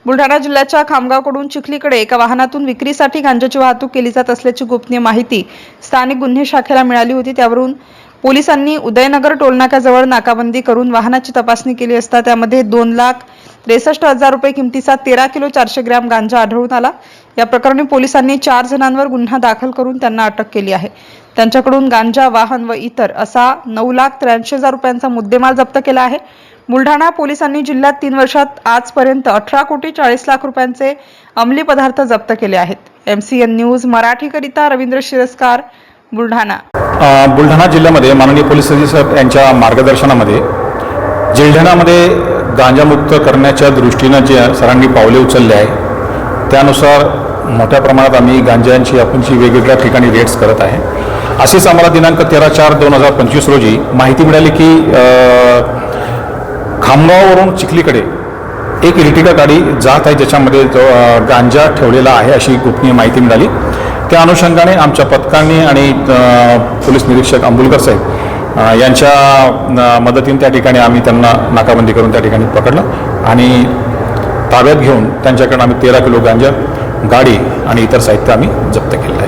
बुलढाणा जिल्ह्याच्या खामगावकडून चिखलीकडे एका वाहनातून विक्रीसाठी गांजाची वाहतूक केली जात असल्याची गोपनीय माहिती स्थानिक गुन्हे शाखेला मिळाली होती। त्यावरून पोलिसांनी उदयनगर टोलनाक्याजवळ नाकाबंदी करून वाहनाची तपासणी केली असता त्यामध्ये 2,63,000 रुपये किमतीचा 13 किलो 400 ग्रॅम गांजा आढळून आला। या प्रकरणी पोलिसांनी 4 जणांवर गुन्हा दाखल करून त्यांना अटक केली आहे। त्यांच्याकडून गांजा, वाहन व इतर असा 9,83,000 रुपयांचा मुद्देमाल जप्त केला आहे। बुलढाणा पोलिसांनी जिल्ह्यात 3 वर्षात आजपर्यंत 18,40,00,000 रुपयांचे अंमली पदार्थ जप्त केले आहेत। MCN न्यूज मराठीकरिता रवींद्र शिरस्कार, बुलढाणा। बुलढाणा जिल्ह्यामध्ये माननीय पोलीस अधीक्षक यांच्या मार्गदर्शनामध्ये जिल्ह्यामध्ये गांजामुक्त करण्याच्या दृष्टीने जे सरांनी पावले उचलले आहे त्यानुसार मोठ्या प्रमाणात आम्ही गांजाची आपणची वेगवेगळ्या ठिकाणी रेड्स करत आहे। असेच आम्हाला दिनांक 13/4/2025 रोजी माहिती मिळाली की खामगाववरून चिखलीकडे एक इर्टिगा गाडी जात आहे ज्याच्यामध्ये गांजा ठेवलेला आहे अशी गोपनीय माहिती मिळाली। त्या अनुषंगाने आमच्या पथकाने आणि पोलीस निरीक्षक अंबुलकर साहेब यांच्या मदतीने त्या ठिकाणी आम्ही त्यांना नाकाबंदी करून त्या ठिकाणी पकडलं आणि ताब्यात घेऊन त्यांच्याकडून आम्ही 13 किलो गांजा, गाडी आणि इतर साहित्य आम्ही जप्त केले।